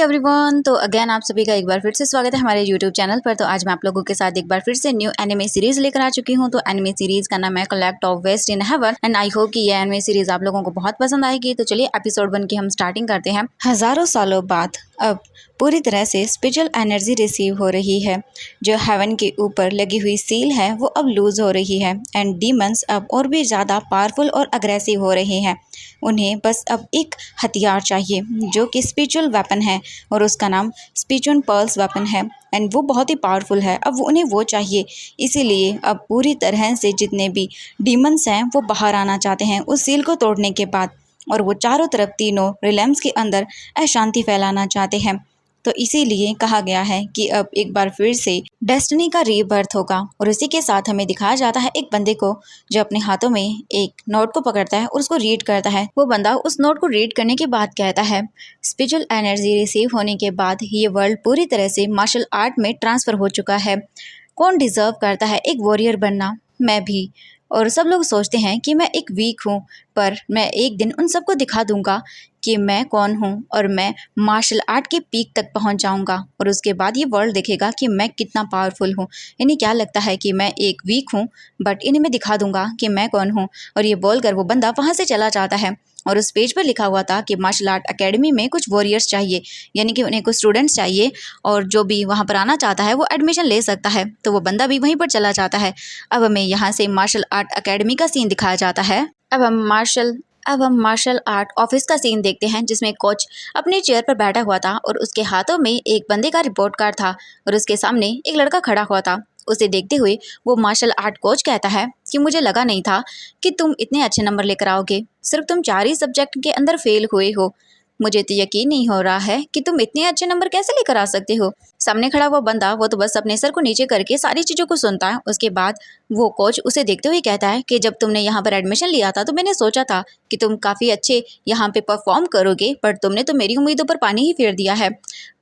Everyone, तो again आप सभी का एक बार फिर से स्वागत है हमारे यूट्यूब चैनल पर। तो आज मैं आप लोगों के साथ एक बार फिर से न्यू एनिमे सीरीज लेकर आ चुकी हूं। तो एनिमे सीरीज का नाम है collect of west in heaven and I hope कि ये एनिमे सीरीज आप लोगों को बहुत पसंद आएगी। तो चलिए एपिसोड 1 की हम स्टार्टिंग करते हैं। हजारों सालों बाद अब पूरी तरह से स्पिरिचुअल एनर्जी रिसीव हो रही है। जो हेवन के ऊपर लगी हुई सील है वो अब लूज हो रही है एंड डीमंस अब और भी ज़्यादा पावरफुल और अग्रेसिव हो रहे हैं। उन्हें बस अब एक हथियार चाहिए जो कि स्पिरिचुअल वेपन है और उसका नाम स्पिरिचुअल पर्ल्स वेपन है एंड वो बहुत ही पावरफुल है। अब उन्हें वो चाहिए, इसीलिए अब पूरी तरह से जितने भी डीमंस हैं वो बाहर आना चाहते हैं उस सील को तोड़ने के बाद, और वो चारों तरफ तीनों रिलम्स के अंदर अशांति फैलाना चाहते हैं। तो इसीलिए कहा गया है कि अब एक बार फिर से डेस्टिनी का रीबर्थ होगा। और इसी के साथ हमें दिखाया जाता है एक बंदे को जो अपने हाथों में एक नोट को पकड़ता है और उसको रीड करता है। वो बंदा उस नोट को रीड करने के बाद कहता है, स्पिरिचुअल एनर्जी रिसीव होने के बाद ये वर्ल्ड पूरी तरह से मार्शल आर्ट में ट्रांसफर हो चुका है। कौन डिजर्व करता है एक वॉरियर बनना? मैं भी। और सब लोग सोचते हैं कि मैं एक वीक हूँ, पर मैं एक दिन उन सबको दिखा दूंगा कि मैं कौन हूँ और मैं मार्शल आर्ट के पीक तक पहुँच जाऊँगा। और उसके बाद ये वर्ल्ड देखेगा कि मैं कितना पावरफुल हूँ। इन्हें क्या लगता है कि मैं एक वीक हूँ, बट इन्हें मैं दिखा दूंगा कि मैं कौन हूँ। और ये बोलकर वो बंदा वहाँ से चला जाता है। और उस पेज पर लिखा हुआ था कि मार्शल आर्ट एकेडमी में कुछ वॉरियर्स चाहिए, यानी कि उन्हें कुछ स्टूडेंट्स चाहिए और जो भी वहाँ पर आना चाहता है वो एडमिशन ले सकता है। तो वो बंदा भी वहीं पर चला जाता है। अब हमें यहाँ से मार्शल आर्ट एकेडमी का सीन दिखाया जाता है। अब हम मार्शल आर्ट ऑफिस का सीन देखते हैं, जिसमें कोच अपने चेयर पर बैठा हुआ था और उसके हाथों में एक बंदे का रिपोर्ट कार्ड था और उसके सामने एक लड़का खड़ा हुआ था। उसे देखते हुए वो मार्शल आर्ट कोच कहता है कि मुझे लगा नहीं था कि तुम इतने अच्छे नंबर लेकर आओगे, सिर्फ तुम 4 ही सब्जेक्ट के अंदर फेल हुए हो। मुझे तो यकीन नहीं हो रहा है कि तुम इतने अच्छे नंबर कैसे लेकर आ सकते हो। सामने खड़ा हुआ बंदा वो तो बस अपने सर को नीचे करके सारी चीज़ों को सुनता है। उसके बाद वो कोच उसे देखते हुए कहता है कि जब तुमने यहाँ पर एडमिशन लिया था तो मैंने सोचा था कि तुम काफ़ी अच्छे यहाँ पे परफॉर्म करोगे, पर तुमने तो मेरी उम्मीदों पर पानी ही फेर दिया है।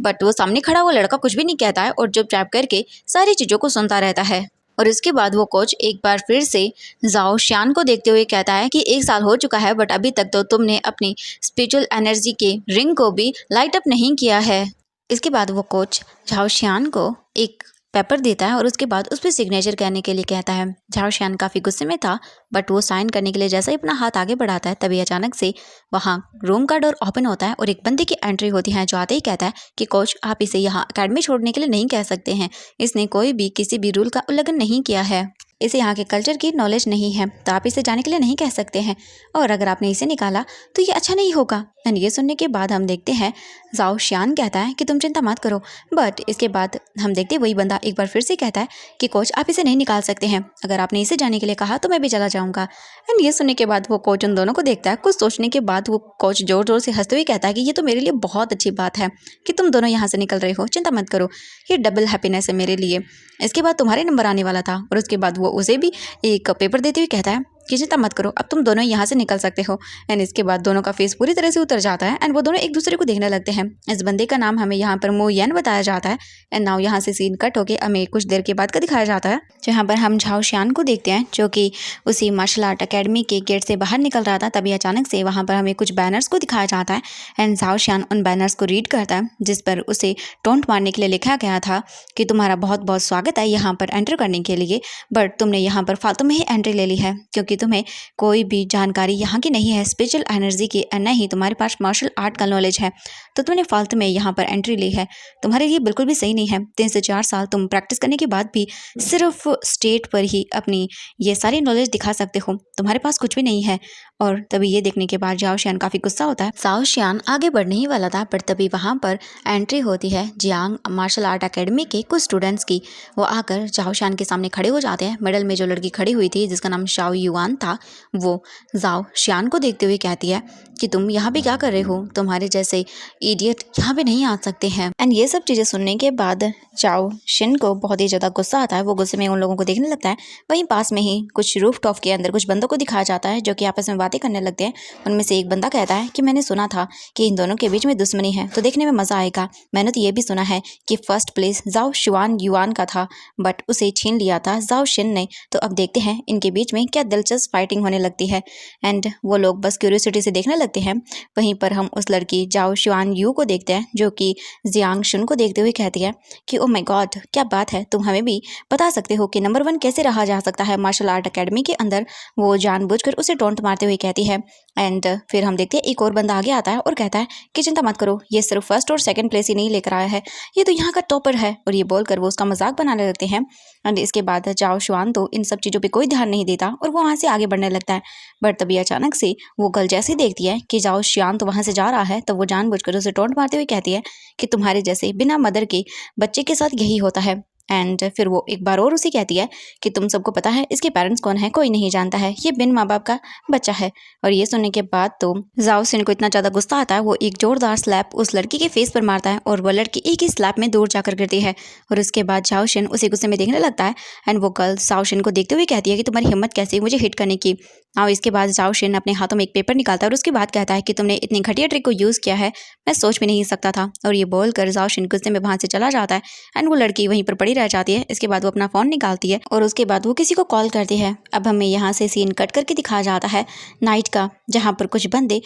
बट वो सामने खड़ा हुआ लड़का कुछ भी नहीं कहता है और चुपचाप करके सारी चीज़ों को सुनता रहता है। और इसके बाद वो कोच एक बार फिर से जाओ श्यान को देखते हुए कहता है कि 1 साल हो चुका है, बट अभी तक तो तुमने अपनी स्पिरिचुअल एनर्जी के रिंग को भी लाइट अप नहीं किया है। इसके बाद वो कोच झाओ श्यान को एक पेपर देता है और उसके बाद उस पर सिग्नेचर करने के लिए कहता है। झाओ श्यान काफ़ी गुस्से में था, बट वो साइन करने के लिए जैसे ही अपना हाथ आगे बढ़ाता है तभी अचानक से वहाँ रूम का डोर ओपन होता है और एक बंदे की एंट्री होती है जो आते ही कहता है कि कोच आप इसे यहाँ अकेडमी छोड़ने के लिए नहीं कह सकते हैं, इसने कोई भी किसी भी रूल का उल्लंघन नहीं किया है, इसे यहाँ के कल्चर की नॉलेज नहीं है, तो आप इसे जाने के लिए नहीं कह सकते हैं, और अगर आपने इसे निकाला तो ये अच्छा नहीं होगा। एंड ये सुनने के बाद हम देखते हैं जाओ श्यान कहता है कि तुम चिंता मत करो, बट इसके बाद हम देखते हैं वही बंदा एक बार फिर से कहता है कि कोच आप इसे नहीं निकाल सकते हैं, अगर आपने इसे जाने के लिए कहा तो मैं भी चला जाऊँगा। एंड ये सुनने के बाद वो कोच उन दोनों को देखता है। कुछ सोचने के बाद वो कोच जोर जोर से हंसते हुए कहता है कि ये तो मेरे लिए बहुत अच्छी बात है कि तुम दोनों यहाँ से निकल रहे हो, चिंता मत करो, ये डबल हैप्पीनेस है मेरे लिए। इसके बाद तुम्हारे नंबर आने वाला था। और उसके बाद वो उसे भी एक पेपर देते हुए कहता है कि चिंता मत करो, अब तुम दोनों यहाँ से निकल सकते हो। एंड इसके बाद दोनों का फेस पूरी तरह से उतर जाता है एंड वो दोनों एक दूसरे को देखने लगते हैं। इस बंदे का नाम हमें यहाँ पर मो येन बताया जाता है। एंड नाउ यहाँ से सीन कट होके हमें कुछ देर के बाद का दिखाया जाता है, जहाँ पर हम झाओ श्यान को देखते हैं जो कि उसी मार्शल आर्ट अकेडमी के गेट से बाहर निकल रहा था। तभी अचानक से वहाँ पर हमें कुछ बैनर्स को दिखाया जाता है एंड झाओ श्यान उन बैनर्स को रीड करता है, जिस पर उसे टोंट मारने के लिए लिखा गया था कि तुम्हारा बहुत बहुत स्वागत है यहाँ पर एंटर करने के लिए, बट तुमने यहाँ पर फालतू में ही एंट्री ले ली है क्योंकि तुम्हें कोई भी जानकारी यहाँ की नहीं है स्पिरिचुअल एनर्जी की, न ही तुम्हारे पास मार्शल आर्ट का नॉलेज है, तो तुमने फालतू में यहाँ पर एंट्री ली है। तुम्हारे लिए बिल्कुल भी सही नहीं है। 3 से 4 साल तुम प्रैक्टिस करने के बाद भी सिर्फ स्टेट पर ही अपनी ये सारी नॉलेज दिखा सकते हो, तुम्हारे पास कुछ भी नहीं है। और तभी ये देखने के बाद जाओ श्यान काफ़ी गुस्सा होता है। जाओ श्यान आगे बढ़ने ही वाला था, पर तभी वहाँ पर एंट्री होती है जियांग मार्शल आर्ट एकेडमी के कुछ स्टूडेंट्स की। वो आकर जाओ श्यान के सामने खड़े हो जाते हैं। मिडल में जो लड़की खड़ी हुई थी जिसका नाम शाओ युआन था, वो जाओ श्यान को देखते हुए कहती है कि तुम यहाँ पे क्या कर रहे हो, तुम्हारे जैसे इडियट यहाँ पे नहीं आ सकते हैं। एंड ये सब चीज़ें सुनने के बाद जाओ शिन को बहुत ही ज़्यादा गुस्सा आता है। वो गुस्से में उन लोगों को देखने लगता है। वहीं पास में ही कुछ रूफ टॉप के अंदर कुछ बंदों को दिखाया जाता है जो कि आपस में बात बातें करने लगते हैं। उनमें से एक बंदा कहता है कि मैंने सुना था कि इन दोनों के बीच में दुश्मनी है, तो देखने में मजा आएगा। मैंने तो ये भी सुना है कि फर्स्ट प्लेस जाओ शुआन युआन का था, बट उसे छीन लिया था जाओ शिन ने। तो अब देखते हैं इनके बीच में क्या दिलचस्प फाइटिंग होने लगती है। एंड वो लोग बस क्यूरियोसिटी से देखने लगते हैं। वहीं पर हम उस लड़की जाओ शुआन यू को देखते हैं, जो कि जियांग शुन को देखते हुए कहती है कि ओ माय गॉड, क्या बात है, तुम हमें भी बता सकते हो कि नंबर 1 कैसे रहा जा सकता है मार्शल आर्ट एकेडमी के अंदर। वो जानबूझकर उसे टोंट मारते हुए कहती है। एंड फिर हम देखते हैं एक और बंदा आगे आता है और कहता है कि चिंता मत करो, ये सिर्फ फर्स्ट और सेकंड प्लेस ही नहीं लेकर आया है, ये तो यहाँ का टॉपर है। और ये बोलकर वो उसका मजाक बनाने लगते हैं। एंड इसके बाद जाओ शुआन तो इन सब चीज़ों पे कोई ध्यान नहीं देता और वो वहाँ से आगे बढ़ने लगता है। बट तभी अचानक से वो गर्ल जैसे ही देखती है कि जाओ शुआन तो वहाँ से जा रहा है, तो वो जानबूझकर उसे टोंट मारते हुए कहती है कि तुम्हारे जैसे बिना मदर के बच्चे के साथ यही होता है। एंड फिर वो एक बार और उसे कहती है कि तुम सबको पता है इसके पेरेंट्स कौन है, कोई नहीं जानता है, ये बिन माँ बाप का बच्चा है। और ये सुनने के बाद तो जाओ सिन को इतना ज्यादा गुस्सा आता है, वो एक जोरदार स्लैप उस लड़की के फेस पर मारता है और वो लड़की एक ही स्लैप में दूर जाकर गिरती है। और उसके बाद जाओ शिन उसे गुस्से में देखने लगता है। एंड वो गर्ल जाओ शिन को देखते हुए कहती है कि तुम्हारी हिम्मत कैसे हुई मुझे हिट करने की। और इसके बाद जाओ शिन अपने हाथों में एक पेपर निकालता है और उसके बाद कहता है कि तुमने इतनी घटिया ट्रिक को यूज किया है, मैं सोच भी नहीं सकता था। और ये बोलकर जाओ शिन गुस्से में वहां से चला जाता है। एंड वो लड़की वहीं पर पड़ी रह जाती है। इसके बाद वो अपना फोन निकालती है और उसके बाद वो किसी को कॉल करती है। अब हमें यहाँ से सीन कट करके दिखाया जाता है नाइट का, जहाँ पर कुछ बंदे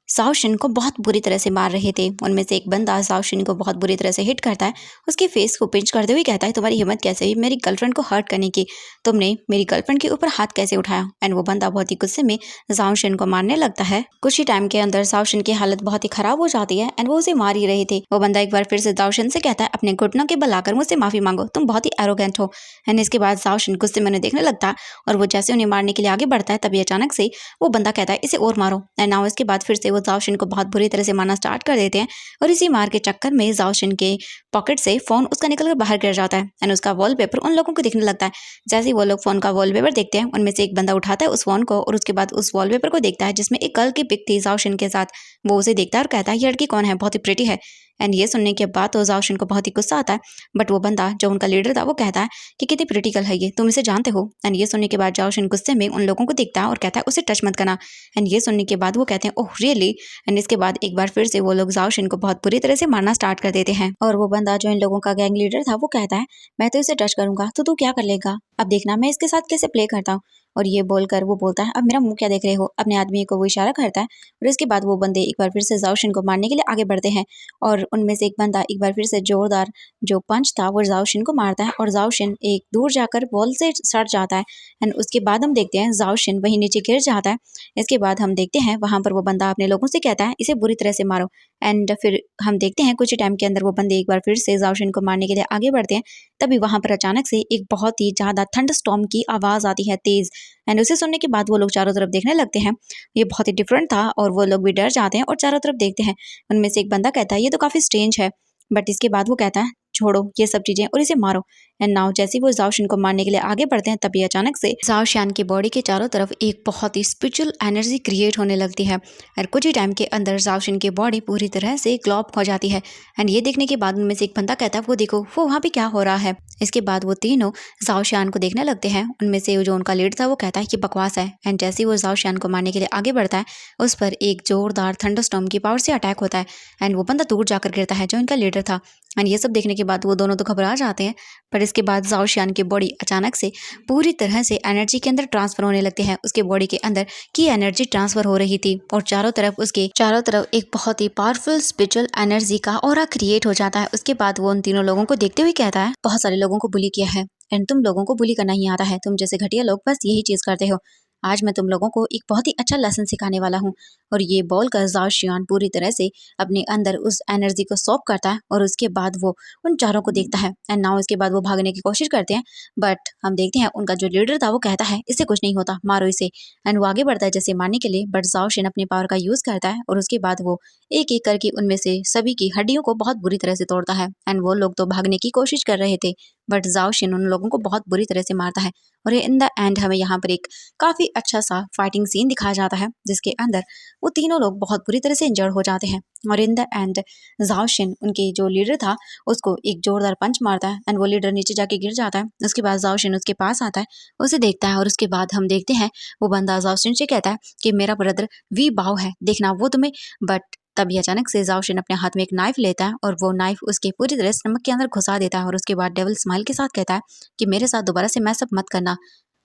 जाओ शिन को बहुत बुरी तरह से मार रहे थे। उनमें से एक बंदा जाओ शिन को बहुत बुरी तरह से हिट करता है, उसके फेस को पिंच करते हुए कहता है तुम्हारी हिम्मत कैसे हुई मेरी गर्लफ्रेंड को हर्ट करने की, तुमने मेरी गर्लफ्रेंड के ऊपर हाथ कैसे उठाया। एंड वो बंदा बहुत ही गुस्से में जाओ शिन को मारने लगता है। कुछ ही टाइम के अंदर जाओ शिन की हालत बहुत ही खराब हो जाती है एंड वो उसे मार ही रहे थे। वो बंदा एक बार फिर से जाओ शिन से कहता है अपने घुटनों के बल आकर मुझसे माफी मांगो, तुम बहुत ही एरोगेंट हो। एंड इसके बाद जाओ शिन गुस्से में उन्हें देखने लगता है और वो जैसे उन्हें मारने के लिए आगे बढ़ता है, तभी अचानक से वो बंदा कहता है इसे और मारो। एंड नाउ इसके बाद फिर से वो जाओ शिन को बहुत बुरी तरह से मारना स्टार्ट कर देते हैं। और इसी मार के चक्कर में जाओ शिन के पॉकेट से फोन उसका निकलकर बाहर गिर जाता है एंड उसका वॉलपेपर उन लोगों को दिखने लगता है। जैसे ही वो लोग फोन का वॉलपेपर देखते हैं, उनमें से एक बंदा उठाता है उस फोन को और उसके बाद उस वॉलपेपर को देखता है जिसमें एक गर्ल की पिक थी जाओ शिन के साथ। वो उसे देखता है और कहता है ये लड़की कौन है, बहुत ही प्रिटी है। एंड ये सुनने के बाद तो जाओ शिन को बहुत ही गुस्सा आता है। बट वो बंदा जो उनका लीडर था वो कहता है कि कितनी प्रिटिकल है ये, तुम इसे जानते हो। एंड ये सुनने के बाद जाओ शिन गुस्से में उन लोगों को देखता है और कहता है उसे टच मत करना। एंड ये सुनने के बाद वो कहते हैं ओह रियली। एंड इसके बाद एक बार फिर से वो लोग जाओ शिन को बहुत बुरी तरह से मारना स्टार्ट कर देते हैं। और वो बंदा जो इन लोगों का गैंग लीडर था वो कहता है मैं तो इसे टच करूंगा तो तू क्या कर लेगा, अब देखना मैं इसके साथ कैसे प्ले करता हूँ। और ये बोलकर वो बोलता है अब मेरा मुंह क्या देख रहे हो, अपने आदमी को वो इशारा करता है। और इसके बाद वो बंदे एक बार फिर से जाओ शिन को मारने के लिए आगे बढ़ते हैं और उनमें से एक बंदा एक बार फिर से जोरदार जो पंच था वो जाओ शिन को मारता है और जाओ शिन एक दूर जाकर वॉल से सट जाता है। एंड उसके बाद हम देखते हैं जाओ शिन वहीं नीचे गिर जाता है। इसके बाद हम देखते हैं वहां पर वो बंदा अपने लोगों से कहता है इसे बुरी तरह से मारो। एंड फिर हम देखते हैं कुछ टाइम के अंदर वो बंदे एक बार फिर से जाओ शिन को मारने के लिए आगे बढ़ते हैं। तभी वहां पर अचानक से एक बहुत ही ज्यादा थंडर स्टॉर्म की आवाज आती है तेज। एंड उसे सुनने के बाद वो लोग चारों तरफ देखने लगते हैं। ये बहुत ही डिफरेंट था और वो लोग भी डर जाते हैं और चारों तरफ देखते हैं। उनमें से एक बंदा कहता है ये तो काफी स्ट्रेंज है। बट इसके बाद वो कहता है छोड़ो ये सब चीजें और इसे मारो। एंड नाउ जैसे ही वो जाओ शिन को मारने के लिए आगे बढ़ते हैं, तभी अचानक से जाओ शिन की बॉडी के चारों तरफ एक बहुत ही स्पिरिचुअल एनर्जी क्रिएट होने लगती है और कुछ ही टाइम के अंदर जाओ शिन की बॉडी पूरी तरह से ग्लो अप हो जाती है। एंड ये देखने के बाद उनमें से एक बंदा कहता है वो देखो वो वहाँ पे क्या हो रहा है। इसके बाद वो तीनों जाओ शिन को देखने लगते हैं। उनमें से जो उनका लीडर था वो कहता है कि बकवास है। एंड जैसे ही वो जाओ शिन को मारने के लिए आगे बढ़ता है, उस पर एक जोरदार थंडरस्टॉर्म की पावर से अटैक होता है एंड वो बंदा दूर जाकर गिरता है जो इनका लीडर था। एंड ये सब देखने के बाद वो दोनों तो घबरा जाते हैं। पर इसके बाद जाओ शिन की बॉडी अचानक से पूरी तरह से एनर्जी के अंदर ट्रांसफर होने लगती है। उसके बॉडी के अंदर की एनर्जी ट्रांसफर हो रही थी और उसके चारों तरफ एक बहुत ही पावरफुल स्पिरिचुअल एनर्जी का ऑरा क्रिएट हो जाता है। उसके बाद वो उन तीनों लोगों को देखते हुए कहता है बहुत सारे लोगों को बुली किया है एंड तुम लोगों को बुली करना ही आता है, तुम जैसे घटिया लोग बस यही चीज करते हो। आज मैं तुम लोगों को एक बहुत ही अच्छा लेसन सिखाने वाला हूँ। और ये बोलकर जाओ शिन पूरी तरह से अपने अंदर उस एनर्जी को सॉक करता है और उसके बाद वो उन चारों को देखता है। एंड नाउ इसके बाद वो भागने की कोशिश करते हैं। बट हम देखते हैं उनका जो लीडर था वो कहता है इससे कुछ नहीं होता, मारो इसे। एंड वो आगे बढ़ता है जैसे मारने के लिए, बट जाओ शिन अपने पावर का यूज करता है और उसके बाद वो एक एक करके उनमें से सभी की हड्डियों को बहुत बुरी तरह से तोड़ता है। एंड वो लोग तो भागने की कोशिश कर रहे थे, बट जाओ शिन उन लोगों को बहुत बुरी तरह से मारता है। और इन द एंड हमें यहाँ पर एक काफी अच्छा सा फाइटिंग सीन दिखाया जाता है जिसके अंदर वो तीनों लोग बहुत बुरी तरह से इंजर्ड हो जाते हैं। और इन द एंड जाओ शिन उनके जो लीडर था उसको एक जोरदार पंच मारता है एंड वो लीडर नीचे जाके गिर जाता है। उसके बाद जाओ शिन उसके पास आता है, उसे देखता है और उसके बाद हम देखते हैं वो बंदा जाओ शिन से कहता है कि मेरा ब्रदर वी बाओ है, देखना वो तुम्हें। बट तभी अचानक से जाओ शिन अपने हाथ में एक नाइफ लेता है और वो नाइफ उसके पूरी तरह स्टमक के अंदर घुसा देता है और उसके बाद डेविल स्माइल के साथ कहता है कि मेरे साथ दोबारा से मैसअप मत करना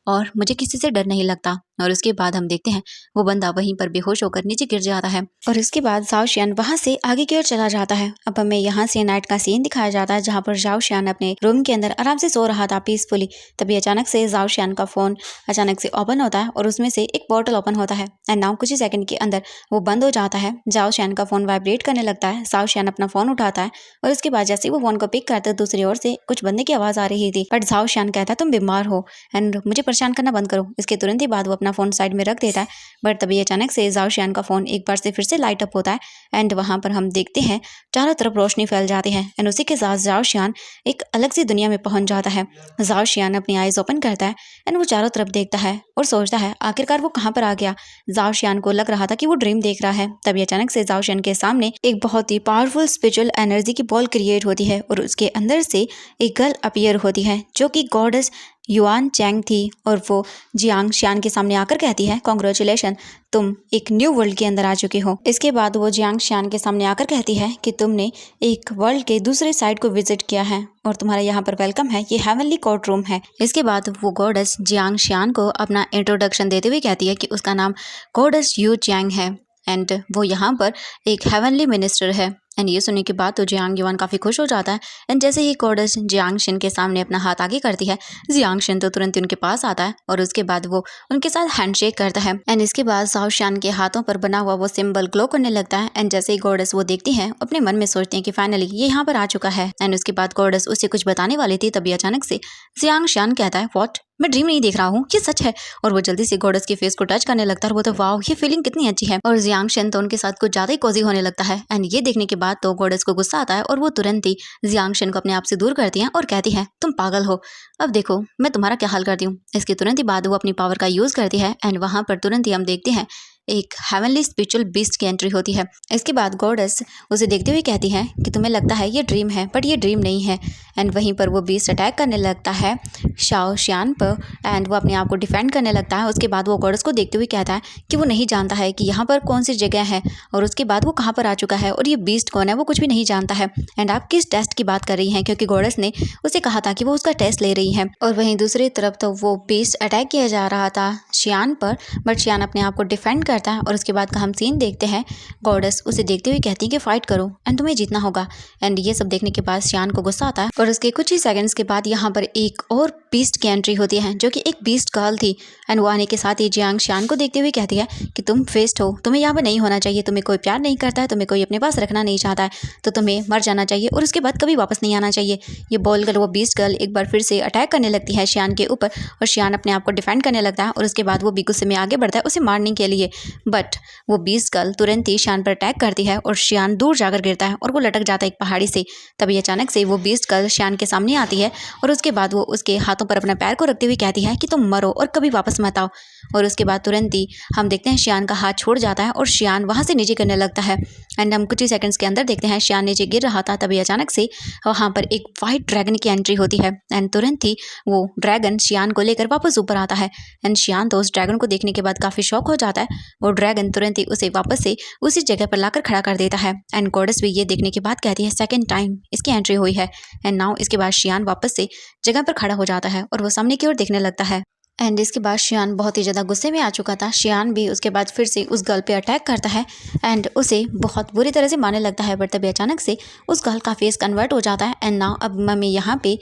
और मुझे किसी से डर नहीं लगता। और उसके बाद हम देखते हैं वो बंदा वहीं पर बेहोश होकर नीचे गिर जाता है और उसके बाद जाओ शियान वहां से आगे की ओर चला जाता है। अब हमें यहाँ से नाइट का सीन दिखाया जाता है जहाँ पर जाओ शियान अपने रूम के अंदर आराम से सो रहा था पीसफुली। तभी अचानक से जाओ शियान का फोन अचानक से ओपन होता है और उसमें से एक पोर्टल ओपन होता है एंड नाउ कुछ ही सेकंड के अंदर वो बंद हो जाता है। जाओ शियान का फोन वाइब्रेट करने लगता है। जाओ शियान अपना फोन उठाता है और उसके बाद जैसे वो फोन को पिक करता है दूसरी ओर से कुछ बंदे की आवाज आ रही थी। बट जाओ शियान कहता है तुम बीमार हो एंड मुझे परेशान करना बंद करो। इसके तुरंत ही बाद वो अपना फोन साइड में रख देता है। बट तभी अचानक से जाओ शियान का फोन एक बार से फिर से लाइट अप होता है एंड वहां पर हम देखते हैं चारों तरफ रोशनी फैल जाती है एंड उसी के साथ जाओ शियान एक अलग सी दुनिया में पहुंच जाता है। जाओ शियान अपनी आईज ओपन करता है एंड वो चारों तरफ देखता है और सोचता है आखिरकार वो कहाँ पर आ गया। जाओ शियान को लग रहा था कि वो ड्रीम देख रहा है। तभी अचानक से जाओ शियान के सामने एक बहुत ही पावरफुल स्पिरिचुअल एनर्जी की बॉल क्रिएट होती है और उसके अंदर से एक गर्ल अपीयर होती है जो कि गॉडेस युआन चैंग थी और वो जियांग शियान के सामने आकर कहती है कॉन्ग्रेचुलेशन, तुम एक न्यू वर्ल्ड के अंदर आ चुके हो। इसके बाद वो जियांग शियान के सामने आकर कहती है कि तुमने एक वर्ल्ड के दूसरे साइड को विजिट किया है और तुम्हारा यहाँ पर वेलकम है, ये हेवनली कोर्ट रूम है। इसके बाद वो गॉडेस जियांग शियान को अपना इंट्रोडक्शन देते हुए कहती है कि उसका नाम गॉडेस यू चैंग है एंड वो यहाँ पर एक हेवनली मिनिस्टर है। एंड ये सुनने के बाद तो जियांग युआन काफ़ी खुश हो जाता है एंड जैसे ही गॉडेस जियांग शिन के सामने अपना हाथ आगे करती है जियांग शिन तो तुरंत उनके पास आता है और उसके बाद वो उनके साथ हैंडशेक करता है एंड इसके बाद जाओ शियान के हाथों पर बना हुआ वो सिंबल ग्लो करने लगता है एंड जैसे ही गॉडेस वो देखती हैं अपने मन में सोचती हैं कि फाइनली ये यहाँ पर आ चुका है। एंड उसके बाद गॉडेस उसे कुछ बताने वाली थी तभी अचानक से जियांग शियान कहता है व्हाट, मैं ड्रीम नहीं देख रहा हूँ, ये सच है। और वो जल्दी से गॉडेस के फेस को टच करने लगता है और वो तो वाओ ये फीलिंग कितनी अच्छी है। और जियांग शिन तो उनके साथ कुछ ज्यादा ही कोजी होने लगता है एंड ये देखने के बाद तो गॉडेस को गुस्सा आता है और वो तुरंत ही जियांग शिन को अपने आप से दूर करती हैं और कहती है तुम पागल हो, अब देखो मैं तुम्हारा क्या हाल करती हूँ। इसके तुरंत ही बाद वो अपनी पावर का यूज करती है एंड वहां पर तुरंत ही हम देखते हैं एक हेवनली स्पिरिचुअल बीस्ट की एंट्री होती है। इसके बाद गॉडेस उसे देखते हुए कहती है कि तुम्हें लगता है ये ड्रीम है बट ये ड्रीम नहीं है। एंड वहीं पर वो बीस्ट अटैक करने लगता है शाओ शियान पर एंड वो अपने आप को डिफेंड करने लगता है। उसके बाद वो गॉडेस को देखते हुए कहता है कि वो नहीं जानता है कि यहाँ पर कौन सी जगह है और उसके बाद वो कहाँ पर आ चुका है और ये बीस्ट कौन है वो कुछ भी नहीं जानता है। एंड आप किस टेस्ट की बात कर रही हैं, क्योंकि गॉडेस ने उसे कहा था कि वो उसका टेस्ट ले रही है। और वहीं दूसरी तरफ तो वो बीस्ट अटैक किया जा रहा था शियान पर बट शियान अपने आप को डिफेंड करता है और उसके बाद का हम सीन देखते हैं गॉडेस उसे देखते हुए कहती है कि फाइट करो एंड तुम्हें जीतना होगा। एंड ये सब देखने के बाद शियान को गुस्सा आता है और उसके कुछ ही सेकंड्स के बाद यहाँ पर एक और बीस्ट की एंट्री होती है जो कि एक बीस्ट गर्ल थी एंड वो आने के साथ ही जियांग शियान को देखते हुए कहती है कि तुम फेस्ट हो, तुम्हें यहाँ पर नहीं होना चाहिए, तुम्हें कोई प्यार नहीं करता है, तुम्हें कोई अपने पास रखना नहीं चाहता है, तो तुम्हें मर जाना चाहिए और उसके बाद कभी वापस नहीं आना चाहिए। ये बोलकर वो बीस्ट गर्ल एक बार फिर से अटैक करने लगती है शियान के ऊपर और शियान अपने आप को डिफेंड करने लगता है और उसके बाद वो भी गुस्से में आगे बढ़ता है उसे मारने के लिए। बट वो बीस्ट गर्ल तुरंत ही शियान पर अटैक करती है और शियान दूर जाकर गिरता है और वो लटक जाता है एक पहाड़ी से। तभी अचानक से वो बीस्ट गर्ल शियान के सामने आती है और उसके बाद वो उसके हाथों पर अपना पैर को रखते हुए कहती है कि तुम मरो और कभी वापस मत आओ। और उसके बाद तुरंत ही हम देखते हैं शियान का हाथ छोड़ जाता है और शियान वहां से नीचे गिरने लगता है एंड हम कुछ ही सेकंड्स के अंदर देखते हैं शियान नीचे गिर रहा था। तभी अचानक से वहां पर एक वाइट ड्रैगन की एंट्री होती है एंड तुरंत ही वो ड्रैगन शियान को लेकर वापस ऊपर आता है एंड शियान तो उस ड्रैगन को देखने के बाद काफी शॉक हो जाता है। वो ड्रैगन तुरंत ही उसे वापस से उसी जगह पर लाकर खड़ा कर देता है एंड गॉडेस भी ये देखने के बाद कहती है सेकंड टाइम इसकी एंट्री हुई है। एंड नाउ इसके बाद शियान वापस से जगह पर खड़ा हो जाता है और वो सामने की ओर देखने लगता है एंड इसके बाद शियान बहुत ही ज़्यादा गुस्से में आ चुका था। शियान भी उसके बाद फिर से उस गर्ल पे अटैक करता है एंड उसे बहुत बुरी तरह से मारने लगता है। बट तभी अचानक से उस गर्ल का फेस कन्वर्ट हो जाता है एंड नाउ अब मम्मी यहाँ पे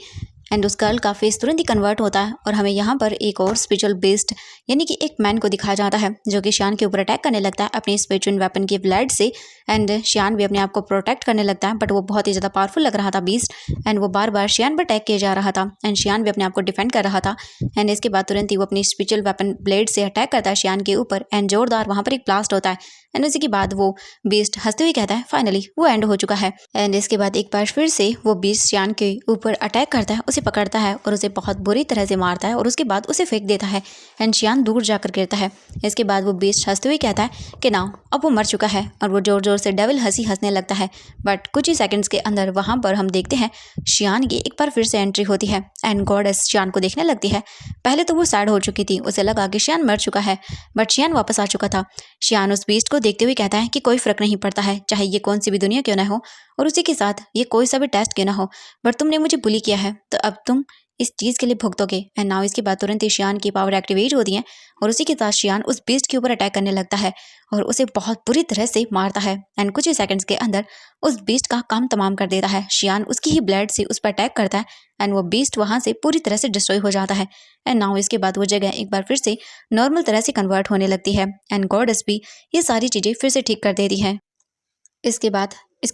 एंड उस गर्ल का फेस तुरंत ही कन्वर्ट होता है और हमें यहाँ पर एक और स्पिरिचुअल बेस्ड यानी कि एक मैन को दिखाया जाता है जो कि शियान के ऊपर अटैक करने लगता है अपने स्पिरिचुअल वेपन के ब्लेड से एंड शियान भी अपने आप को प्रोटेक्ट करने लगता है। बट वो बहुत ही ज़्यादा पावरफुल लग रहा था बीस्ट एंड वो बार बार शियान पर अटैक किया जा रहा था एंड शियान भी अपने आप को डिफेंड कर रहा था। एंड इसके बाद तुरंत ही वो अपनी स्पिरिचुअल वेपन ब्लेड से अटैक करता है शियान के ऊपर एंड जोरदार वहाँ पर एक ब्लास्ट होता है एंड उसी के बाद वो बीस्ट हंसते हुए कहता है फाइनली वो एंड हो चुका है। एंड इसके बाद एक बार फिर से वो बीस्ट शियान के ऊपर अटैक करता है, उसे पकड़ता है और उसे बहुत बुरी तरह से मारता है और उसके बाद उसे फेंक देता है एंड शियान दूर जाकर गिरता है। इसके बाद वो बीस्ट हंसते हुए कहता है कि ना अब वो मर चुका है और वो जोर जोर से डेविल हंसी हंसने लगता है। बट कुछ ही सेकंड्स के अंदर वहां पर हम देखते हैं शियान की एक बार फिर से एंट्री होती है एंड गॉडेस शियान को देखने लगती है। पहले तो वो सैड हो चुकी थी, उसे लगा कि शियान मर चुका है, बट शियान वापस आ चुका था। शियान उस बीस्ट को देखते हुए कहता है कि कोई फर्क नहीं पड़ता है, चाहे ये कौन सी भी दुनिया क्यों ना हो और उसी के साथ ये कोई सा भी टेस्ट क्यों ना हो, बट तुमने मुझे बुली किया है तो अब तुम इस चीज के लिए भुगतोगे। एंड नाउ इसके बाद तुरंत ही शियान की पावर एक्टिवेट होती है और उसी के साथ शियान उस बीस्ट के ऊपर अटैक करने लगता है और उसे बहुत बुरी तरह से मारता है एंड कुछ ही सेकंड्स के अंदर उस बीस्ट का काम तमाम कर देता है। शियान उसकी ही ब्लड से उस पर अटैक करता है एंड वो बीस्ट वहां से पूरी तरह से डिस्ट्रॉय हो जाता है। एंड नाउ इसके बाद वो जगह एक बार फिर से नॉर्मल तरह से कन्वर्ट होने लगती है एंड गॉडेस भी ये सारी चीजें फिर से ठीक कर देती है। इसके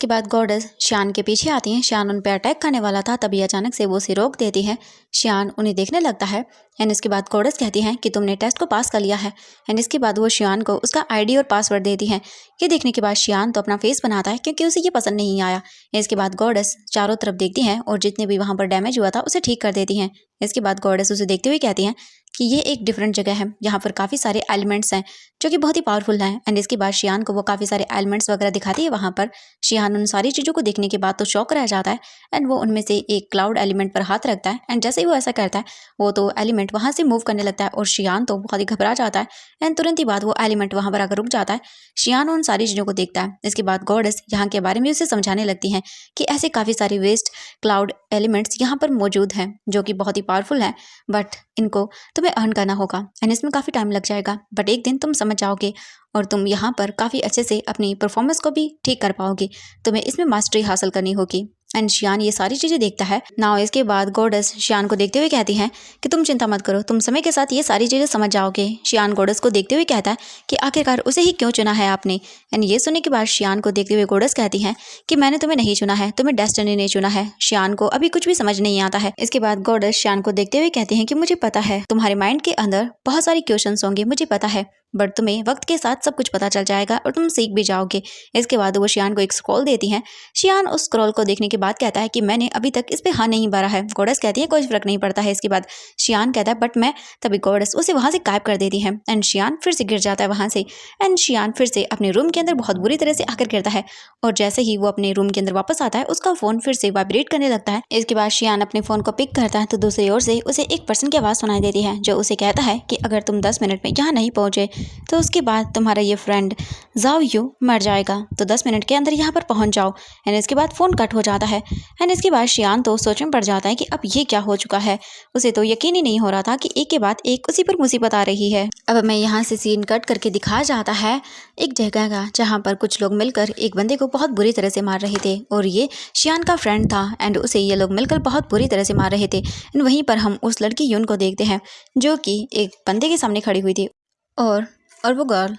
बाद गॉडेस शियान के पीछे आती हैं। शियान उन पर अटैक करने वाला था, तभी अचानक से वो उसे रोक देती है। शियान उन्हें देखने लगता है एंड इसके बाद गॉडेस कहती हैं कि तुमने टेस्ट को पास कर लिया है एंड इसके बाद वो शियान को उसका आईडी और पासवर्ड देती है। ये देखने के बाद शियान तो अपना फेस बनाता है क्योंकि उसे ये पसंद नहीं आया। इसके बाद गॉडेस चारों तरफ देखती हैं और जितने भी वहाँ पर डैमेज हुआ था उसे ठीक कर देती हैं। इसके बाद गॉडेस उसे देखते हुए कहती हैं कि ये एक डिफरेंट जगह है, यहाँ पर काफ़ी सारे एलिमेंट्स हैं जो कि बहुत ही पावरफुल हैं। एंड इसके बाद शियान को वो काफ़ी सारे एलिमेंट्स वगैरह दिखाती है वहाँ पर। शियान उन सारी चीज़ों को देखने के बाद तो शॉक रह जाता है एंड वो उनमें से एक क्लाउड एलिमेंट पर हाथ रखता है एंड जैसे ही वो ऐसा करता है वो तो एलिमेंट वहाँ से मूव करने लगता है और शियान तो बहुत ही घबरा जाता है एंड तुरंत ही बाद वो एलिमेंट वहाँ पर आकर रुक जाता है। शियान उन सारी चीज़ों को देखता है। इसके बाद गॉडेस यहाँ के बारे में उसे समझाने लगती हैं कि ऐसे काफ़ी सारे वेस्ट क्लाउड एलिमेंट्स यहाँ पर मौजूद हैं जो कि बहुत ही पावरफुल हैं, बट इनको तुम्हें अर्न करना होगा एंड इसमें काफ़ी टाइम लग जाएगा, बट एक दिन तुम समझ जाओगे और तुम यहाँ पर काफ़ी अच्छे से अपनी परफॉर्मेंस को भी ठीक कर पाओगे। तुम्हें इसमें मास्टरी हासिल करनी होगी। एंड शियान ये सारी चीज़ें देखता है। नाउ इसके बाद गॉडेस शियान को देखते हुए कहती हैं कि तुम चिंता मत करो, तुम समय के साथ ये सारी चीज़ें समझ जाओगे। शियान गॉडेस को देखते हुए कहता है कि आखिरकार उसे ही क्यों चुना है आपने। एंड ये सुनने के बाद शियान को देखते हुए गॉडेस कहती हैं कि मैंने तुम्हें नहीं चुना है, तुम्हें डेस्टिनी ने चुना है। शियान को अभी कुछ भी समझ नहीं आता है। इसके बाद गॉडेस शियान को देखते हुए कहती हैं कि मुझे पता है तुम्हारे माइंड के अंदर बहुत सारी क्वेश्चंस होंगे, मुझे पता है, बट तुम्हें वक्त के साथ सब कुछ पता चल जाएगा और तुम सीख भी जाओगे। इसके बाद वो शियान को एक स्क्रॉल देती हैं। शियान उस स्क्रॉल को देखने के बाद कहता है कि मैंने अभी तक इस पे हाँ नहीं भरा है। गॉडेस कहती है कोई फर्क नहीं पड़ता है। इसके बाद शियान कहता है बट मैं, तभी गॉडेस उसे वहां से गायब कर देती है एंड शियान फिर से गिर जाता है वहां से। एंड शियान फिर से अपने रूम के अंदर बहुत बुरी तरह से आकर गिरता है और जैसे ही वो अपने रूम के अंदर वापस आता है उसका फोन फिर से वाइब्रेट करने लगता है। इसके बाद शियान अपने फोन को पिक करता है तो दूसरी ओर से उसे एक पर्सन की आवाज़ सुनाई देती है जो उसे कहता है कि अगर तुम 10 मिनट में यहाँ नहीं पहुंचे तो उसके बाद तुम्हारा ये फ्रेंड जाओ यू मर जाएगा, तो 10 मिनट के अंदर यहाँ पर पहुंच जाओ। एंड इसके बाद फ़ोन कट हो जाता है एंड इसके बाद शियान तो सोच में पड़ जाता है कि अब ये क्या हो चुका है। उसे तो यकीन ही नहीं हो रहा था कि एक के बाद एक उसी पर मुसीबत आ रही है। अब मैं यहाँ से सीन कट करके दिखाया जाता है एक जगह का जहाँ पर कुछ लोग मिलकर एक बंदे को बहुत बुरी तरह से मार रहे थे और ये शियान का फ्रेंड था एंड उसे ये लोग मिलकर बहुत बुरी तरह से मार रहे थे। एंड वहीं पर हम उस लड़की यून को देखते हैं जो कि एक बंदे के सामने खड़ी हुई थी और वो गर्ल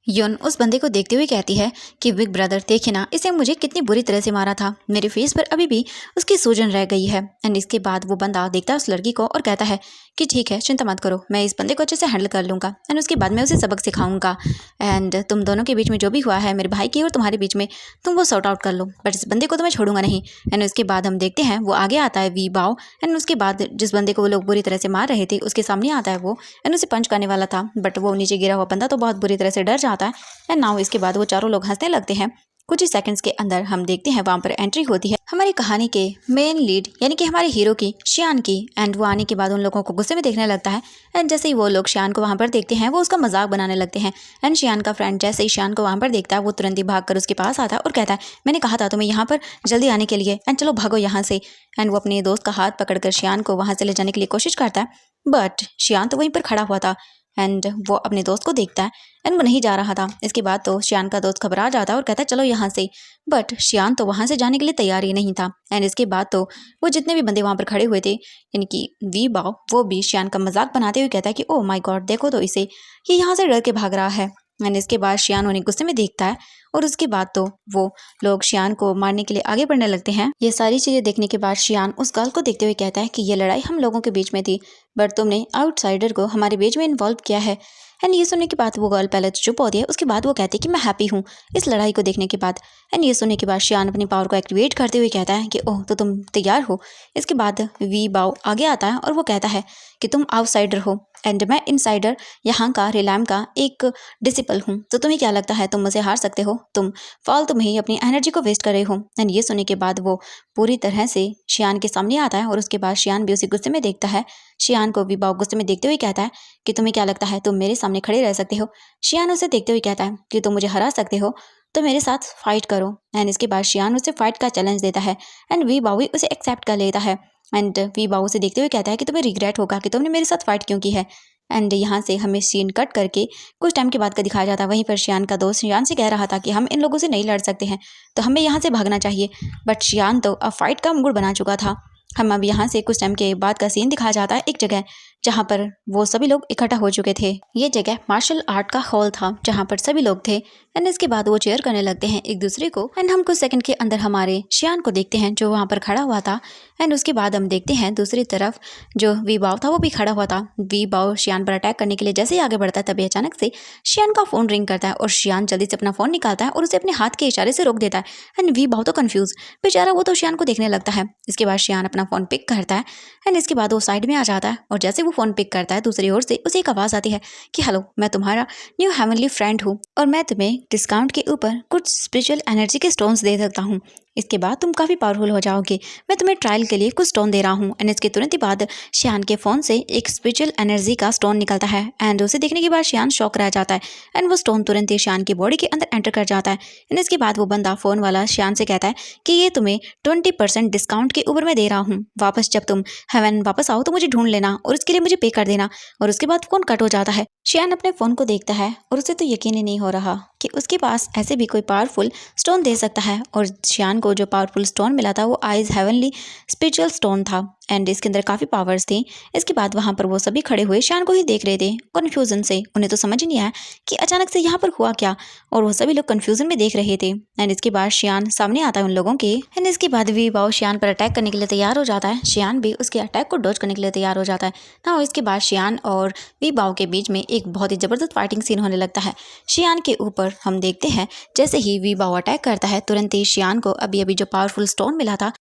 यून उस बंदे को देखते हुए कहती है कि बिग ब्रदर देखिए ना, इसे मुझे कितनी बुरी तरह से मारा था, मेरे फेस पर अभी भी उसकी सूजन रह गई है। एंड इसके बाद वो बंदा देखता है उस लड़की को और कहता है कि ठीक है चिंता मत करो, मैं इस बंदे को अच्छे से हैंडल कर लूँगा एंड उसके बाद मैं उसे सबक सिखाऊंगा एंड तुम दोनों के बीच में जो भी हुआ है मेरे भाई की और तुम्हारे बीच में तुम वो सॉर्ट आउट कर लो, बट इस बंदे को तो मैं छोड़ूंगा नहीं। एंड उसके बाद हम देखते हैं वो आगे आता है वी बाओ एंड उसके बाद जिस बंदे को वो लोग बुरी तरह से मार रहे थे उसके सामने आता है वो एंड उसे पंच करने वाला था, बट वो नीचे गिरा हुआ बंदा तो बहुत बुरी तरह से डर जाता है। एंड नाउ इसके बाद वो चारों लोग हंसने लगते हैं। कुछ ही सेकंड्स के अंदर हम देखते हैं वहाँ पर एंट्री होती है हमारी कहानी के मेन लीड यानी कि हमारे हीरो की, शियान की। एंड वो आने के बाद उन लोगों को गुस्से में देखने लगता है एंड जैसे ही वो लोग शियान को वहाँ पर देखते हैं वो उसका मजाक बनाने लगते हैं। एंड शियान का फ्रेंड जैसे ही शियान को वहाँ पर देखता है वो तुरंत ही भागकर उसके पास आता है और कहता है मैंने कहा था तुम्हें यहाँ पर जल्दी आने के लिए एंड चलो भागो यहाँ से। एंड वो अपने दोस्त का हाथ पकड़कर शियान को वहाँ से ले जाने के लिए कोशिश करता है, बट शियान तो वहीं पर खड़ा हुआ था एंड वो अपने दोस्त को देखता है एंड वो नहीं जा रहा था। इसके बाद तो शियान का दोस्त घबरा जाता है और कहता है चलो यहाँ से, बट शियान तो वहाँ से जाने के लिए तैयार ही नहीं था। एंड इसके बाद तो वो जितने भी बंदे वहाँ पर खड़े हुए थे यानी कि वी बाओ, वो भी शियान का मजाक बनाते हुए कहता है कि ओ माय गॉड देखो तो इसे, ये यहाँ से डर के भाग रहा है। एंड इसके बाद शियान उन्हें गुस्से में देखता है और उसके बाद तो वो लोग शियान को मारने के लिए आगे बढ़ने लगते हैं। ये सारी चीज़ें देखने के बाद शियान उस गर्ल को देखते हुए कहता है कि ये लड़ाई हम लोगों के बीच में थी, बट तुमने आउटसाइडर को हमारे बीच में इन्वॉल्व किया है एंड ये सुनने के बाद वो गर्ल पहले तो चुप होती है, उसके बाद वो कहती है कि मैं हैप्पी हूँ इस लड़ाई को देखने के बाद। एंड ये सुनने के बाद शियान अपनी पावर को एक्टिवेट करते हुए कहता है कि ओह तो तुम तैयार हो। इसके बाद वी बाओ आगे आता है और वो कहता है कि तुम आउटसाइडर हो एंड मैं इनसाइडर, यहाँ का रिलैम का एक डिसिपल हूँ, तो तुम्हें क्या लगता है तुम मुझे हार सकते हो? तुम फालतू में ही अपनी एनर्जी को वेस्ट कर रहे हो। एंड ये सुनने के बाद वो पूरी तरह से शियान के सामने आता है और उसके बाद शियान भी उसे गुस्से में देखता है। शियान को वी बाओ गुस्से में देखते हुए कहता है कि तुम्हें क्या लगता है तुम मेरे सामने खड़े रह सकते हो? शियान उसे देखते हुए कहता है कि तुम मुझे हरा सकते हो तो मेरे साथ फाइट करो। एंड इसके बाद शियान उसे फाइट का चैलेंज देता है एंड वी बाओ भी उसे एक्सेप्ट कर लेता है। एंड वी बाओ उसे देखते हुए कहता है कि तुम्हें रिग्रेट होगा कि तुमने मेरे साथ फाइट क्यों की है। एंड यहाँ से हमें सीन कट करके कुछ टाइम के बाद का दिखाया जाता है। वहीं पर शियान का दोस्त शियान से कह रहा था कि हम इन लोगों से नहीं लड़ सकते हैं तो हमें यहाँ से भागना चाहिए, बट शियान तो अब फाइट का मूड बना चुका था। हम अब यहाँ से कुछ टाइम के बाद का सीन दिखाया जाता है एक जगह जहाँ पर वो सभी लोग इकट्ठा हो चुके थे। ये जगह मार्शल आर्ट का हॉल था जहाँ पर सभी लोग थे। एंड इसके बाद वो चेयर करने लगते हैं एक दूसरे को। एंड हम कुछ सेकंड के अंदर हमारे शियान को देखते हैं जो वहाँ पर खड़ा हुआ था। एंड उसके बाद हम देखते हैं दूसरी तरफ जो वी बाओ था वो भी खड़ा हुआ था। वी बाओ शियान पर अटैक करने के लिए जैसे ही आगे बढ़ता है तभी अचानक से शियान का फोन रिंग करता है और शियान जल्दी से अपना फोन निकालता है और उसे अपने हाथ के इशारे से रोक देता है। एंड वी बाओ तो कंफ्यूज, बेचारा वो तो शियान को देखने लगता है। इसके बाद शियान अपना फोन पिक करता है एंड इसके बाद वो साइड में आ जाता है और जैसे वो फोन पिक करता है दूसरी ओर से उसे एक आवाज आती है कि हेलो, मैं तुम्हारा न्यू हेवनली फ्रेंड हूँ और मैं तुम्हें डिस्काउंट के ऊपर कुछ स्पिरिचुअल एनर्जी के स्टोन्स दे सकता हूँ। इसके बाद तुम काफ़ी पावरफुल हो जाओगे। मैं तुम्हें ट्रायल के लिए कुछ स्टोन दे रहा हूँ। एंड इसके तुरंत ही बाद शियान के फ़ोन से एक स्पिरिचुअल एनर्जी का स्टोन निकलता है एंड उसे देखने के बाद शियान शॉक रह जाता है एंड वो स्टोन तुरंत ही शियान की बॉडी के अंदर एंटर कर जाता है। एंड इसके बाद वो बंदा फ़ोन वाला शियान से कहता है कि ये तुम्हें 20% डिस्काउंट के ऊपर मैं दे रहा हूँ। वापस जब तुम हेवन वापस आओ तो मुझे ढूंढ लेना और इसके लिए मुझे पे कर देना। और उसके बाद फ़ोन कट हो जाता है। शियान अपने फ़ोन को देखता है और उसे तो यकीन ही नहीं हो रहा कि उसके पास ऐसे भी कोई पावरफुल स्टोन दे सकता है। और शियान को जो पावरफुल स्टोन मिला था वो आइज हेवनली स्पिरिचुअल स्टोन था एंड इसके अंदर काफ़ी पावर्स थी। इसके बाद वहाँ पर वो सभी खड़े हुए शियान को ही देख रहे थे कन्फ्यूजन से। उन्हें तो समझ ही नहीं आया कि अचानक से यहाँ पर हुआ क्या, और वो सभी लोग कन्फ्यूजन में देख रहे थे। एंड इसके बाद शियान सामने आता है उन लोगों के। एंड इसके बाद वी बाओ शियान पर अटैक करने के लिए तैयार हो जाता है। शियान भी उसके अटैक को डॉज करने के लिए तैयार हो जाता है ना। इसके बाद शियान और वी बाओ के बीच में एक बहुत ही ज़बरदस्त फाइटिंग सीन होने लगता है। शियान के ऊपर हम देखते हैं जैसे ही वी बाओ अटैक करता है तुरंत ही शियान को अभी अभी जो पावरफुल स्टोन मिला था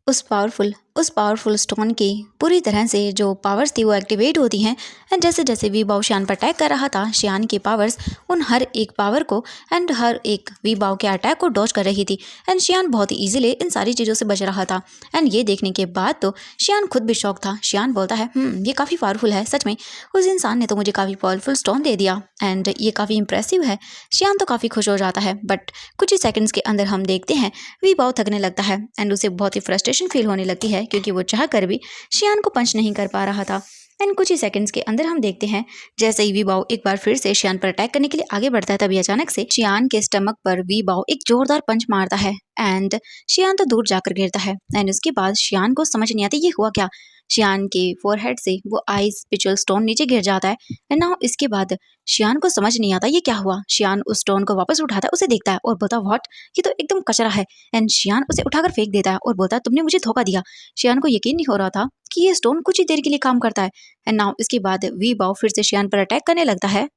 उस पावरफुल स्टोन की पूरी तरह से जो पावर्स थी वो एक्टिवेट होती हैं। एंड जैसे जैसे वी बाओ शियान पर अटैक कर रहा था शियान की पावर्स उन हर एक पावर को एंड हर एक वी बाओ के अटैक को डॉज कर रही थी। एंड शियान बहुत ही ईजिली इन सारी चीज़ों से बच रहा था। एंड ये देखने के बाद तो शियान खुद भी शौक था। शियान बोलता है ये काफ़ी पावरफुल है सच में, उस इंसान ने तो मुझे काफ़ी पावरफुल स्टोन दे दिया एंड ये काफ़ी इंप्रेसिव है। शियान तो काफ़ी खुश हो जाता है। बट कुछ ही सेकंड्स के अंदर हम देखते हैं वी बाओ थकने लगता है एंड उसे बहुत ही फ्रस्ट्रेशन फील होने लगती है क्योंकि वो चाह कर भी शियान को पंच नहीं कर पा रहा था। एंड कुछ ही सेकंड्स के अंदर हम देखते हैं जैसे ही वी बाओ एक बार फिर से शियान पर अटैक करने के लिए आगे बढ़ता है तभी अचानक से शियान के स्टमक पर वी बाओ एक जोरदार पंच मारता है एंड शियान तो दूर जाकर गिरता है। एंड उसके बाद शियान को समझ नहीं आता ये हुआ क्या। शियान के फोरहेड से वो आइस स्पिरिचुअल स्टोन नीचे गिर जाता है एंड नाउ इसके बाद शियान को समझ नहीं आता ये क्या हुआ। शियान उस स्टोन को वापस उठाता है, उसे देखता है और बोलता व्हाट, ये तो एकदम कचरा है। एंड शियान उसे उठाकर फेंक देता है और बोलता है तुमने मुझे धोखा दिया। शियान को यकीन नहीं हो रहा था कि ये स्टोन कुछ ही देर के लिए काम करता है। एंड नाउ इसके बाद वी बाओ फिर से शियान पर अटैक करने लगता है।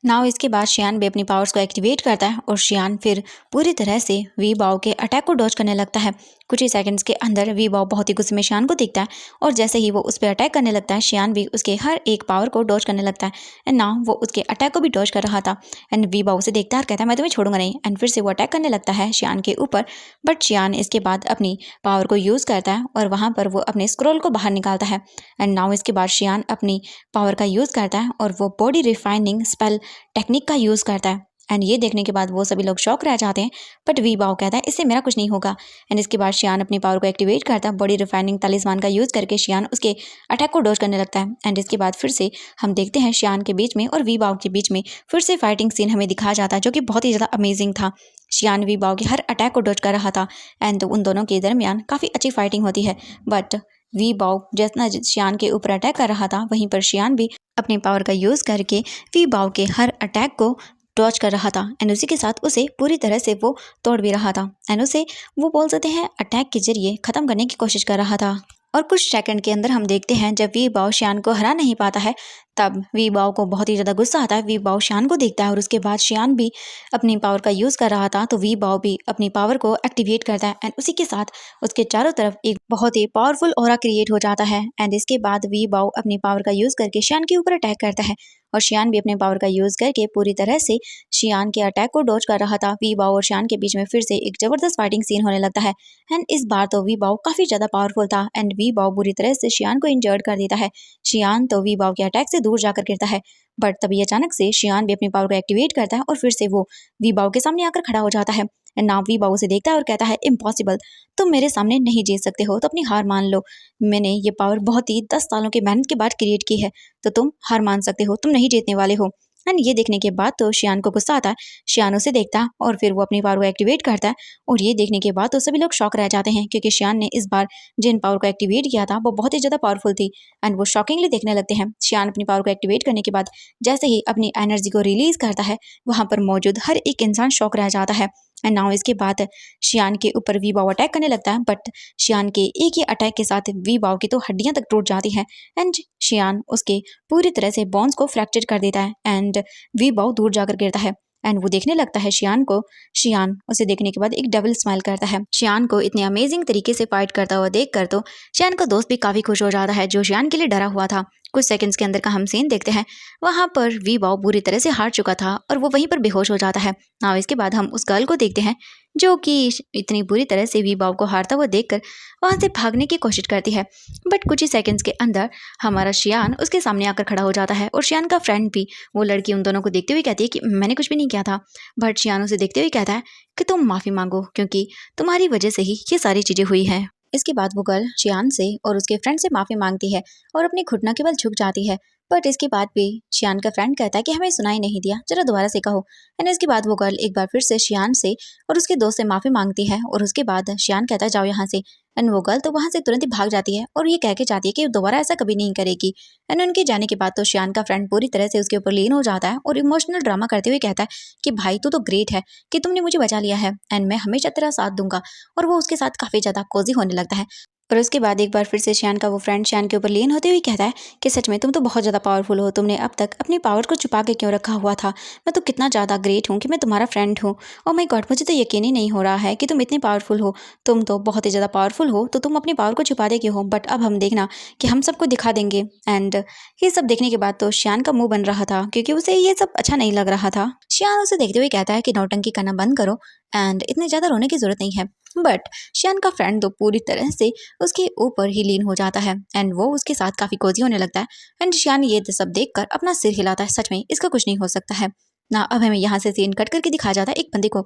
नाउ इसके बाद शियान भी अपनी पावर्स को एक्टिवेट करता है और शियान फिर पूरी तरह से वी बाओ के अटैक को डॉज करने लगता है। कुछ ही सेकंड्स के अंदर वी बाओ बहुत ही गुस्से में शियान को देखता है और जैसे ही वो उस पर अटैक करने लगता है शियान भी उसके हर एक पावर को डॉज करने लगता है। एंड नाउ वो उसके अटैक को भी डॉज कर रहा था। एंड वी बाओ से देखता है और कहता है मैं तुम्हें छोड़ूंगा नहीं। एंड फिर से वो अटैक करने लगता है शियान के ऊपर। बट शियान इसके बाद अपनी पावर को यूज़ करता है और वहाँ पर वो अपने स्क्रोल को बाहर निकालता है। एंड नाउ इसके बाद शियान अपनी पावर का यूज़ करता है और वो बॉडी रिफाइनिंग स्पेल टेक्निक का यूज़ करता है। एंड ये देखने के बाद वो सभी लोग शॉक रह जाते हैं। बट वी बाओ कहता है इससे मेरा कुछ नहीं होगा। एंड इसके बाद शियान अपनी पावर को एक्टिवेट करता है। बॉडी रिफाइनिंग तलिस्मान का यूज़ करके शियान उसके अटैक को डॉज करने लगता है। एंड इसके बाद फिर से हम देखते हैं शियान के बीच में और वी बाओ के बीच में फिर से फाइटिंग सीन हमें दिखाया जाता है जो कि बहुत ही ज़्यादा अमेजिंग था। शियान वी बाओ के हर अटैक को डॉज कर रहा था एंड उन दोनों के दरमियान काफ़ी अच्छी फाइटिंग होती है। बट वी बाओ जितना शियान के ऊपर अटैक कर रहा था वहीं पर शियान भी अपनी पावर का यूज़ करके वी बाओ के हर अटैक को डॉज कर रहा था। एंड उसी के साथ उसे पूरी तरह से वो तोड़ भी रहा था एंड उसे वो बोल सकते हैं अटैक के जरिए ख़त्म करने की कोशिश कर रहा था। और कुछ सेकंड के अंदर हम देखते हैं जब वी बाओ शियान को हरा नहीं पाता है, तब वी बाओ को बहुत ही ज़्यादा गुस्सा आता है। वी बाओ शियान को देखता है और उसके बाद शियान भी अपनी पावर का यूज़ कर रहा था, तो वी बाओ भी अपनी पावर को एक्टिवेट करता है एंड उसी के साथ उसके चारों तरफ एक बहुत ही पावरफुल ऑरा क्रिएट हो जाता है। एंड इसके बाद वी बाओ अपनी पावर का यूज़ करके शियान के ऊपर अटैक करता है और शियान भी अपने पावर का यूज़ करके पूरी तरह से शियान के अटैक को डॉज कर रहा था। वी बाओ और शियान के बीच में फिर से एक जबरदस्त फाइटिंग सीन होने लगता है एंड इस बार तो वी बाओ काफ़ी ज़्यादा पावरफुल था एंड वी बाओ बुरी तरह से शियान को इंजर्ड कर देता है। शियान तो वी बाओ के अटैक से दूर जाकर गिरता है, बट तभी अचानक से शियान भी अपनी पावर को एक्टिवेट करता है और फिर से वो वी बाओ के सामने आकर खड़ा हो जाता है एंड नाउ वी बाओ उसे देखता है और कहता है, इम्पॉसिबल, तुम मेरे सामने नहीं जीत सकते हो तो अपनी हार मान लो। मैंने ये पावर बहुत ही 10 सालों की मेहनत के बाद क्रिएट की है, तो तुम हार मान सकते हो, तुम नहीं जीतने वाले हो। एंड ये देखने के बाद तो शियान को गुस्सा आता है। शियान उसे देखता है और फिर वो अपनी पावर को एक्टिवेट करता है और ये देखने के बाद तो सभी लोग शॉक रह जाते हैं क्योंकि शियान ने इस बार जिन पावर को एक्टिवेट किया था वो बहुत ही ज़्यादा पावरफुल थी एंड वो शॉकिंगली देखने लगते हैं। शियान अपनी पावर को एक्टिवेट करने के बाद जैसे ही अपनी एनर्जी को रिलीज करता है, वहाँ पर मौजूद हर एक इंसान शॉक रह जाता है एंड नाउ इसके बाद शियान के ऊपर वी बाओ अटैक करने लगता है, बट शियान के एक ही अटैक के साथ वी बाओ की तो हड्डियां तक टूट जाती हैं एंड शियान उसके पूरी तरह से बोन्स को फ्रैक्चर कर देता है एंड वी बाओ दूर जाकर गिरता है एंड वो देखने लगता है शियान को। शियान उसे देखने के बाद एक डबल स्माइल करता है। शियान को इतने अमेजिंग तरीके से फाइट करता हुआ देखकर तो शियान का दोस्त भी काफी खुश हो जाता है जो शियान के लिए डरा हुआ था। कुछ सेकंड्स के अंदर का हम सीन देखते हैं, वहां पर वी बाओ बुरी तरह से हार चुका था और वो वहीं पर बेहोश हो जाता है। नाउ इसके बाद हम उस गर्ल को देखते हैं जो कि इतनी बुरी तरह से वी बाओ को हारता हुआ देखकर वहां से भागने की कोशिश करती है, बट कुछ ही सेकंड्स के अंदर हमारा शियान उसके सामने आकर खड़ा हो जाता है और शियान का फ्रेंड भी, वो लड़की उन दोनों को देखते हुए कहती है कि मैंने कुछ भी नहीं किया था, बट शियान उसे देखते हुए कहता है कि तुम माफ़ी मांगो क्योंकि तुम्हारी वजह से ही ये सारी चीज़ें हुई हैं। इसके बाद वो गर्ल शियान से और उसके फ्रेंड से माफ़ी मांगती है और अपने घुटनों के बल झुक जाती है, बट इसके बाद भी शियान का फ्रेंड कहता है कि हमें सुनाई नहीं दिया, जरा दोबारा से कहो। एंड इसके बाद वो गर्ल एक बार फिर से शियान से और उसके दोस्त से माफ़ी मांगती है और उसके बाद शियान कहता है जाओ यहाँ से। एंड वो गर्ल तो वहाँ से तुरंत ही भाग जाती है और ये कह के जाती है कि दोबारा ऐसा कभी नहीं करेगी। एंड उनके जाने के बाद तो शियान का फ्रेंड पूरी तरह से उसके ऊपर लीन हो जाता है और इमोशनल ड्रामा करते हुए कहता है कि भाई तू तो ग्रेट है कि तुमने मुझे बचा लिया है एंड मैं हमेशा तेरा साथ दूंगा। और वो उसके साथ काफ़ी ज़्यादा कोजी होने लगता है और उसके बाद एक बार फिर से शियान का वो फ्रेंड शियान के ऊपर लीन होते हुए कहता है कि सच में तुम तो बहुत ज़्यादा पावरफुल हो, तुमने अब तक अपनी पावर को छुपा के क्यों रखा हुआ था, मैं तो कितना ज़्यादा ग्रेट हूँ कि मैं तुम्हारा फ्रेंड हूँ। ओह माय गॉड, मुझे तो यकीन ही नहीं हो रहा है कि तुम इतने पावरफुल हो, तुम तो बहुत ही ज़्यादा पावरफुल हो, तो तुम अपनी पावर को छुपा दे क्यों हो, बट अब हम देखना कि हम सबको दिखा देंगे। एंड ये सब देखने के बाद तो शियान का मुंह बन रहा था क्योंकि उसे ये सब अच्छा नहीं लग रहा था। शियान उसे देखते हुए कहता है कि नौटंकी करना बंद करो एंड इतने ज़्यादा रोने की ज़रूरत नहीं है, बट शियान का फ्रेंड तो पूरी तरह से उसके ऊपर ही लीन हो जाता है एंड वो उसके साथ काफ़ी कोजी होने लगता है एंड शियान ये सब देखकर अपना सिर हिलाता है, सच में इसका कुछ नहीं हो सकता है ना। अब हमें यहाँ से सीन कट करके दिखाया जाता है एक बंदे को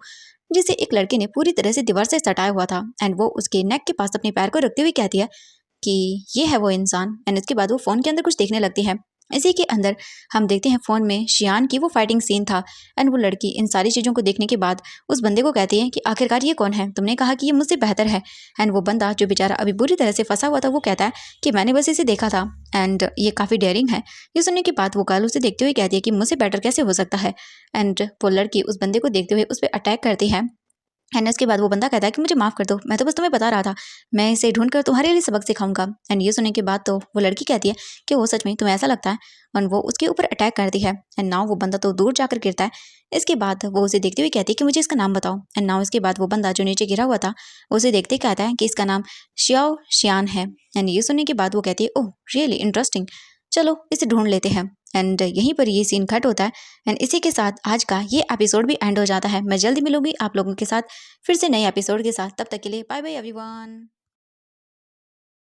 जिसे एक लड़के ने पूरी तरह से दीवार से सटाया हुआ था एंड वो उसके नेक के पास अपने पैर को रखते हुए कहती है कि ये है वो इंसान। एंड उसके बाद वो फ़ोन के अंदर कुछ देखने लगती है। इसी के अंदर हम देखते हैं फ़ोन में शियान की वो फाइटिंग सीन था एंड वो लड़की इन सारी चीज़ों को देखने के बाद उस बंदे को कहती है कि आखिरकार ये कौन है, तुमने कहा कि ये मुझसे बेहतर है। एंड वो बंदा जो बेचारा अभी बुरी तरह से फंसा हुआ था वो कहता है कि मैंने बस इसे देखा था एंड ये काफ़ी डेयरिंग है। ये सुनने के बाद वो गर्ल उसे देखते हुए कहती है कि मुझसे बेटर कैसे हो सकता है। एंड वो लड़की उस बंदे को देखते हुए उस पर अटैक करती है एंड उसके बाद वो बंदा कहता है कि मुझे माफ़ कर दो, मैं तो बस तुम्हें बता रहा था, मैं इसे ढूंढ कर तुम्हारे लिए सबक सिखाऊंगा। एंड ये सुनने के बाद तो वो लड़की कहती है कि वो सच में तुम्हें ऐसा लगता है, और वो उसके ऊपर अटैक करती है एंड नाउ वो बंदा तो दूर जाकर गिरता है। इसके बाद वो उसे देखते हुए कहती है कि मुझे इसका नाम बताओ। एंड नाउ इसके बाद वो बंदा जो नीचे गिरा हुआ था उसे देखते कहता है कि इसका नाम शियाओ शियान है। एंड ये सुनने के बाद वो कहती है ओह रियली इंटरेस्टिंग, चलो इसे ढूंढ लेते हैं। एंड यहीं पर ये सीन कट होता है एंड इसी के साथ आज का ये एपिसोड भी एंड हो जाता है। मैं जल्दी मिलूंगी आप लोगों के साथ फिर से नए एपिसोड के साथ, तब तक के लिए बाय बाय एवरीवन।